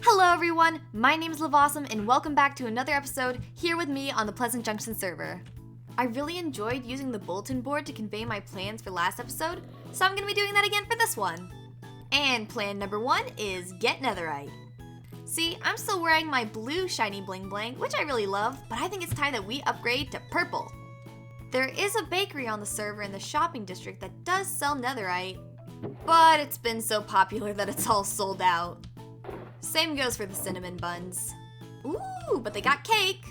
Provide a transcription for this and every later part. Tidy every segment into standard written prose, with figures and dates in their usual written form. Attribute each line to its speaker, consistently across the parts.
Speaker 1: Hello everyone, my name is Lavawesome and welcome back to another episode here with me on the Pleasant Junction server. I really enjoyed using the bulletin board to convey my plans for last episode, so I'm going to be doing that again for this one. And plan number 1 is get netherite. See, I'm still wearing my blue shiny bling bling, which I really love, but I think it's time that we upgrade to purple. There is a bakery on the server in the shopping district that does sell netherite, but it's been so popular that it's all sold out. Same goes for the cinnamon buns. Ooh, but they got cake.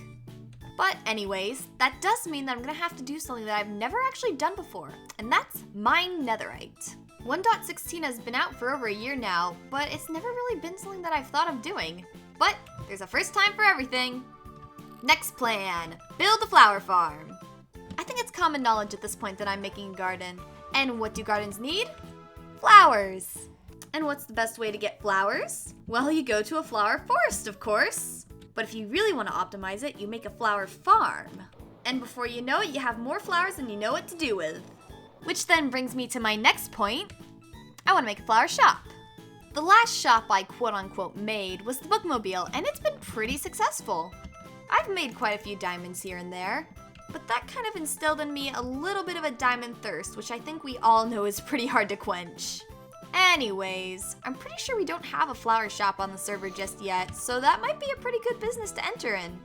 Speaker 1: But anyways, that does mean that I'm gonna have to do something that I've never actually done before, and that's mine netherite. 1.16 has been out for over a year now, but it's never really been something that I've thought of doing. But there's a first time for everything. Next plan, build a flower farm. I think it's common knowledge at this point that I'm making a garden. And what do gardens need? Flowers. And what's the best way to get flowers? Well, you go to a flower forest, of course. But if you really want to optimize it, you make a flower farm. And before you know it, you have more flowers than you know what to do with. Which then brings me to my next point. I want to make a flower shop. The last shop I quote-unquote made was the bookmobile, and it's been pretty successful. I've made quite a few diamonds here and there, but that kind of instilled in me a little bit of a diamond thirst, which I think we all know is pretty hard to quench. Anyways, I'm pretty sure we don't have a flower shop on the server just yet, so that might be a pretty good business to enter in.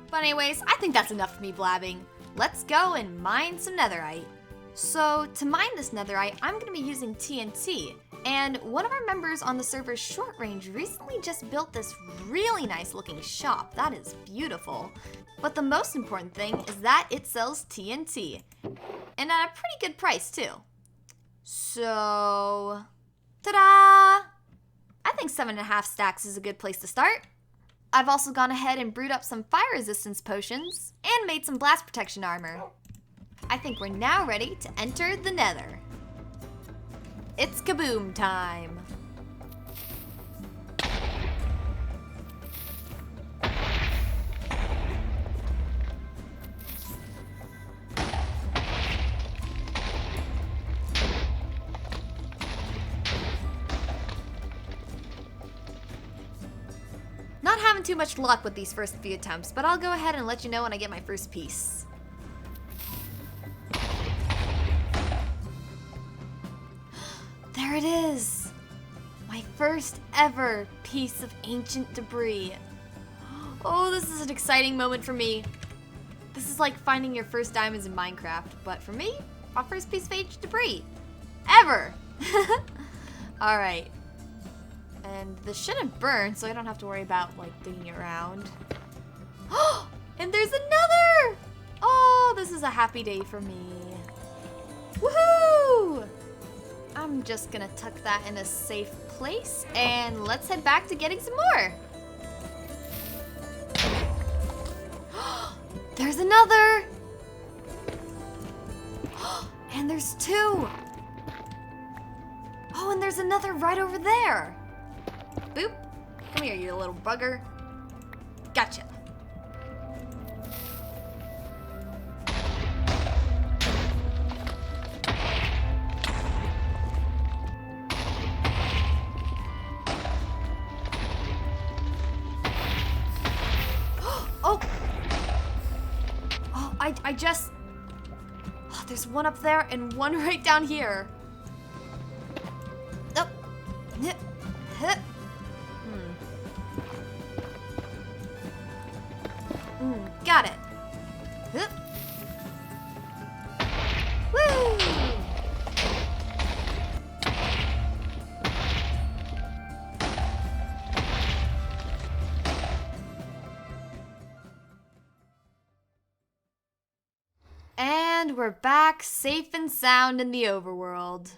Speaker 1: But anyways, I think that's enough of me blabbing. Let's go and mine some netherite. So to mine this netherite, I'm going to be using TNT, and one of our members on the server's short range recently just built this really nice looking shop. That is beautiful. But the most important thing is that it sells TNT, and at a pretty good price too. So, ta-da! I think 7.5 stacks is a good place to start. I've also gone ahead and brewed up some fire resistance potions and made some blast protection armor. I think we're now ready to enter the nether. It's kaboom time. Not having too much luck with these first few attempts, but I'll go ahead and let you know when I get my first piece. There it is! My first ever piece of ancient debris. Oh, this is an exciting moment for me. This is like finding your first diamonds in Minecraft, but for me, my first piece of ancient debris. Ever! Alright. And this shouldn't burn, so I don't have to worry about, like, digging around. And there's another! Oh, this is a happy day for me. Woohoo! I'm just gonna tuck that in a safe place, and let's head back to getting some more. There's another! And there's 2! Oh, and there's another right over there. Boop. Come here, you little bugger. Gotcha. Oh! Oh, I just... Oh, there's one up there and one right down here. Oh. Got it. Woo! And we're back safe and sound in the overworld.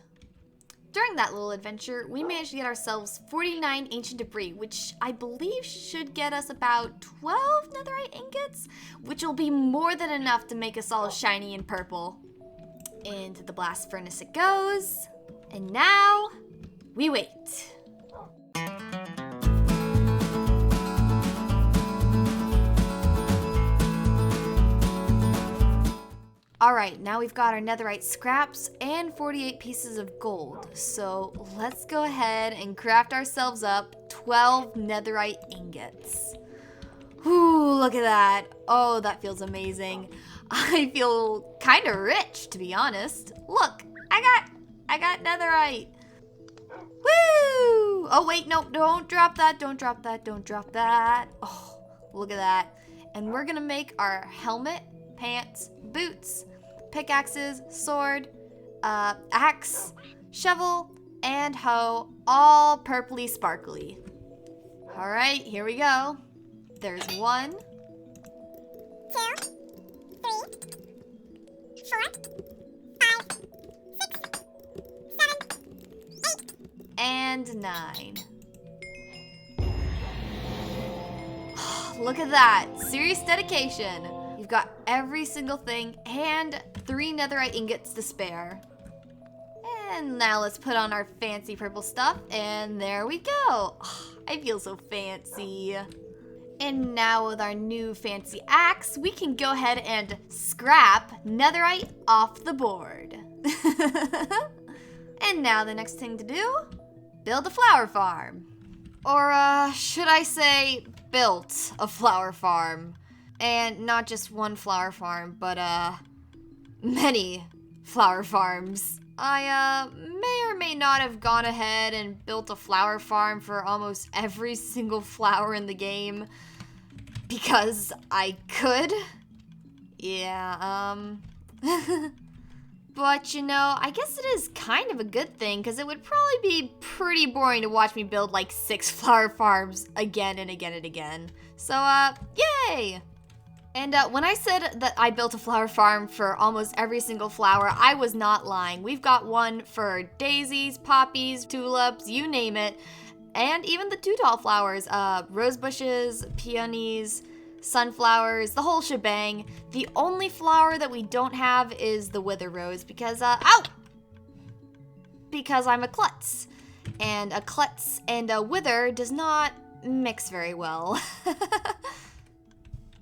Speaker 1: During that little adventure, we managed to get ourselves 49 ancient debris, which I believe should get us about 12 netherite ingots, which will be more than enough to make us all shiny and purple. Into the blast furnace it goes, and now we wait. Alright, now we've got our netherite scraps and 48 pieces of gold. So let's go ahead and craft ourselves up 12 netherite ingots. Ooh, look at that. Oh, that feels amazing. I feel kind of rich, to be honest. Look, I got netherite. Woo! Oh, wait, no, don't drop that, don't drop that, don't drop that. Oh, look at that. And we're gonna make our helmet, pants, boots, pickaxes, sword, axe, shovel, and hoe, all purpley sparkly. All right, here we go. There's 1, 2, 3, 4, 5, 6, 7, 8, and 9. Look at that, serious dedication. You've got every single thing and 3 netherite ingots to spare. And now let's put on our fancy purple stuff, and there we go. Oh, I feel so fancy. And now with our new fancy axe, we can go ahead and scrap netherite off the board. And now the next thing to do, build a flower farm. Or should I say, built a flower farm. And not just one flower farm, but many flower farms. I may or may not have gone ahead and built a flower farm for almost every single flower in the game because I could. Yeah, but you know, I guess it is kind of a good thing because it would probably be pretty boring to watch me build like 6 flower farms again and again and again. So, yay! And when I said that I built a flower farm for almost every single flower, I was not lying. We've got one for daisies, poppies, tulips, you name it, and even the 2 tall flowers, rose bushes, peonies, sunflowers, the whole shebang. The only flower that we don't have is the wither rose because, ow! Because I'm a klutz. And a klutz and a wither does not mix very well.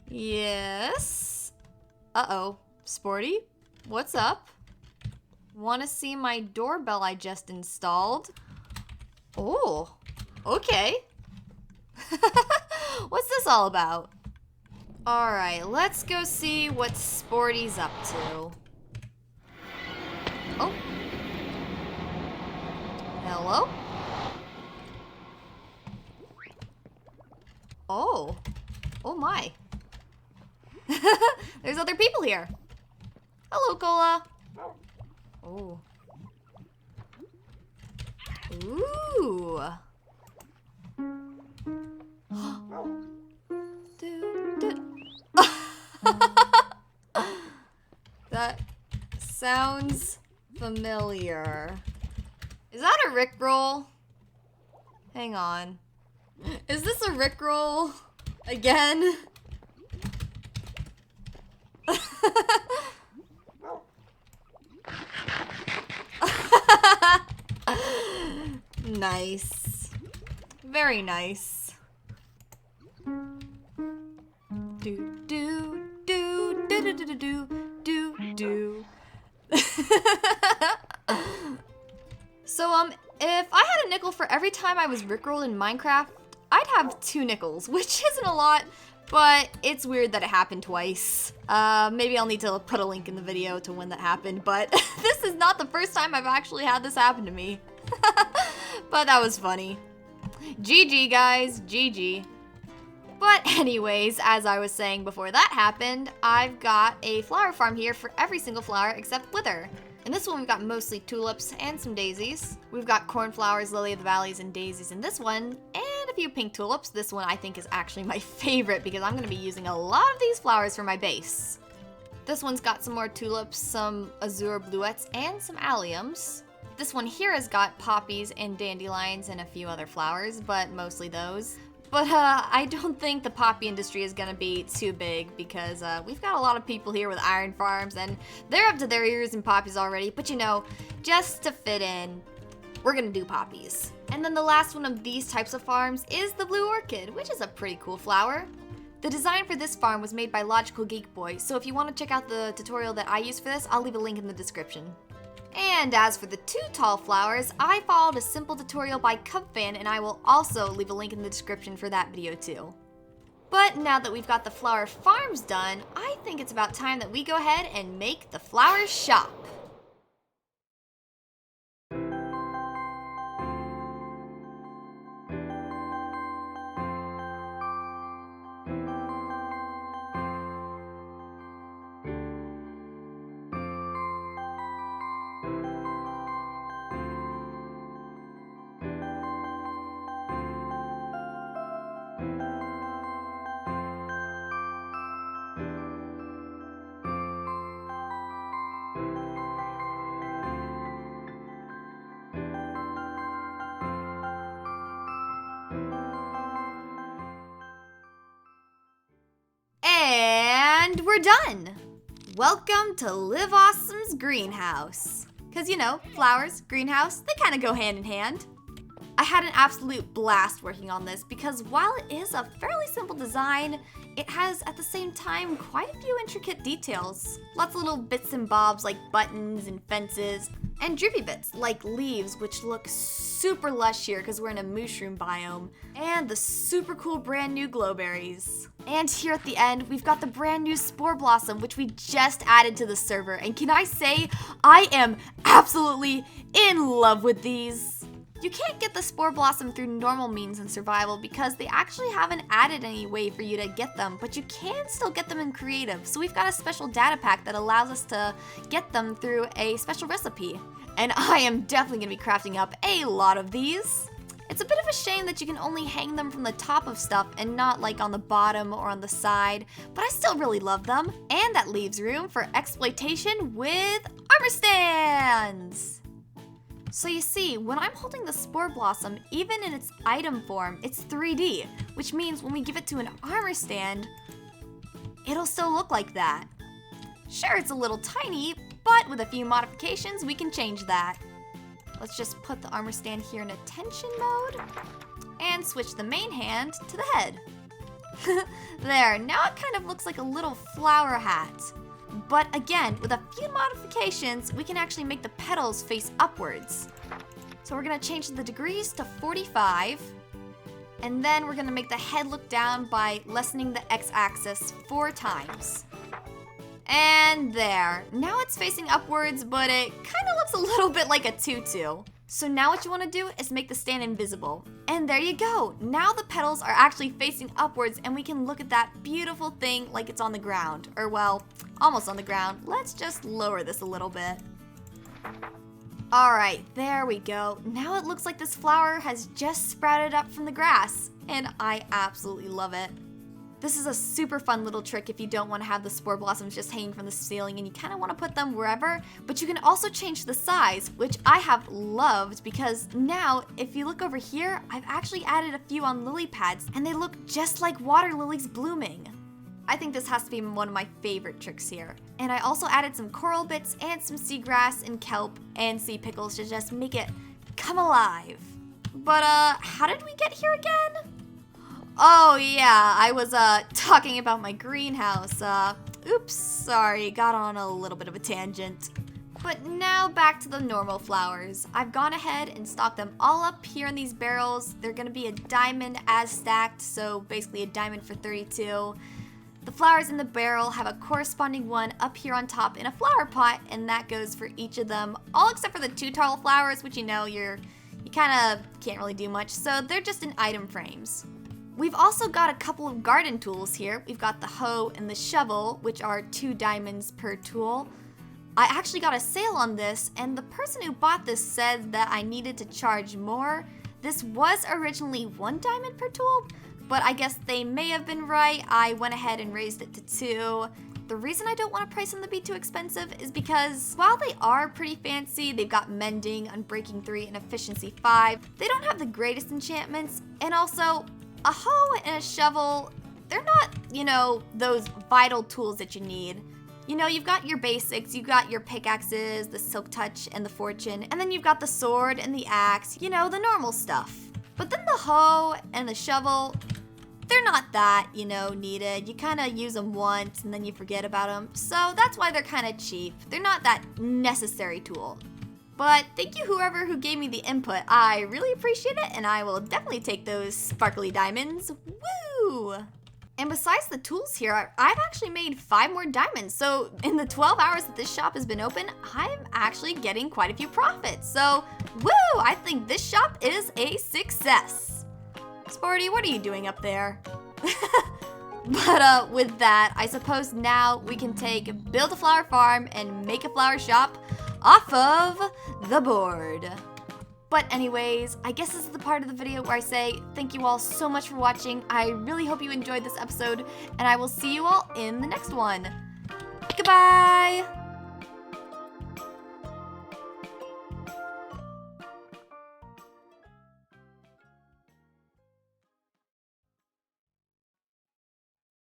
Speaker 1: Yes. Uh-oh. Sporty? What's up? Wanna see my doorbell I just installed? Oh, okay. What's this all about? Alright, let's go see what Sporty's up to. Oh. Hello? Oh. Oh my. There's other people here. Hello, Cola. Oh. Ooh. That sounds familiar. Is that a Rickroll? Hang on. Is this a Rickroll again? Nice. Very nice. Do do do do do do do do do. So if I had a nickel for every time I was rickrolled in Minecraft, I'd have 2 nickels, which isn't a lot, but it's weird that it happened twice. Maybe I'll need to put a link in the video to when that happened, but this is not the first time I've actually had this happen to me. But that was funny. GG, guys, GG. But anyways, as I was saying before that happened, I've got a flower farm here for every single flower except wither. In this one, we've got mostly tulips and some daisies. We've got cornflowers, lily of the valleys, and daisies in this one, and a few pink tulips. This one I think is actually my favorite because I'm gonna be using a lot of these flowers for my base. This one's got some more tulips, some azure bluettes, and some alliums. This one here has got poppies and dandelions and a few other flowers, but mostly those. But I don't think the poppy industry is gonna be too big because we've got a lot of people here with iron farms and they're up to their ears in poppies already. But you know, just to fit in, we're gonna do poppies. And then the last one of these types of farms is the blue orchid, which is a pretty cool flower. The design for this farm was made by Logical Geek Boy, so if you want to check out the tutorial that I used for this, I'll leave a link in the description. And as for the 2 tall flowers, I followed a simple tutorial by Cubfan, and I will also leave a link in the description for that video too. But now that we've got the flower farms done, I think it's about time that we go ahead and make the flower shop. And we're done! Welcome to Live Awesome's greenhouse. Cause you know, flowers, greenhouse, they kind of go hand in hand. I had an absolute blast working on this because while it is a fairly simple design, it has at the same time quite a few intricate details. Lots of little bits and bobs like buttons and fences, and droopy bits like leaves, which look super lush here because we're in a mushroom biome, and the super cool brand new glowberries. And here at the end, we've got the brand new spore blossom, which we just added to the server. And can I say, I am absolutely in love with these. You can't get the spore blossom through normal means in survival because they actually haven't added any way for you to get them, but you can still get them in creative. So we've got a special data pack that allows us to get them through a special recipe. And I am definitely gonna be crafting up a lot of these. It's a bit of a shame that you can only hang them from the top of stuff and not like on the bottom or on the side, but I still really love them. And that leaves room for exploitation with armor stands. So you see, when I'm holding the spore blossom, even in its item form, it's 3D, which means when we give it to an armor stand, it'll still look like that. Sure, it's a little tiny, but with a few modifications, we can change that. Let's just put the armor stand here in attention mode and switch the main hand to the head. There, now it kind of looks like a little flower hat. But again, with a few modifications, we can actually make the petals face upwards. So we're gonna change the degrees to 45, and then we're gonna make the head look down by lessening the x-axis 4 times. And there, now it's facing upwards, but it kind of looks a little bit like a tutu. So now what you want to do is make the stand invisible. And there you go. Now the petals are actually facing upwards and we can look at that beautiful thing like it's on the ground. Or well, almost on the ground. Let's just lower this a little bit. Alright, there we go. Now it looks like this flower has just sprouted up from the grass. And I absolutely love it. This is a super fun little trick if you don't want to have the spore blossoms just hanging from the ceiling and you kind of want to put them wherever, but you can also change the size, which I have loved because now if you look over here, I've actually added a few on lily pads and they look just like water lilies blooming. I think this has to be one of my favorite tricks here. And I also added some coral bits and some seagrass and kelp and sea pickles to just make it come alive. But how did we get here again? Oh yeah, I was talking about my greenhouse. Oops, sorry, got on a little bit of a tangent. But now back to the normal flowers. I've gone ahead and stocked them all up here in these barrels. They're gonna be a diamond as stacked, so basically a diamond for 32. The flowers in the barrel have a corresponding one up here on top in a flower pot, and that goes for each of them, all except for the 2 tall flowers, which you kind of can't really do much, so they're just in item frames. We've also got a couple of garden tools here. We've got the hoe and the shovel, which are 2 diamonds per tool. I actually got a sale on this, and the person who bought this said that I needed to charge more. This was originally 1 diamond per tool, but I guess they may have been right. I went ahead and raised it to 2. The reason I don't want to price them to be too expensive is because while they are pretty fancy, they've got mending, unbreaking 3, and efficiency 5, they don't have the greatest enchantments, and also a hoe and a shovel, they're not, those vital tools that you need. You've got your basics, you've got your pickaxes, the silk touch, and the fortune, and then you've got the sword and the axe, the normal stuff. But then the hoe and the shovel, they're not that, needed. You kind of use them once and then you forget about them. So that's why they're kind of cheap. They're not that necessary tool. But thank you whoever who gave me the input. I really appreciate it, and I will definitely take those sparkly diamonds. Woo! And besides the tools here, I've actually made 5 more diamonds. So in the 12 hours that this shop has been open, I'm actually getting quite a few profits. So woo! I think this shop is a success. Sporty, what are you doing up there? But with that, I suppose now we can build a flower farm and make a flower shop off of the board. But anyways, I guess this is the part of the video where I say thank you all so much for watching. I really hope you enjoyed this episode, and I will see you all in the next one. Goodbye!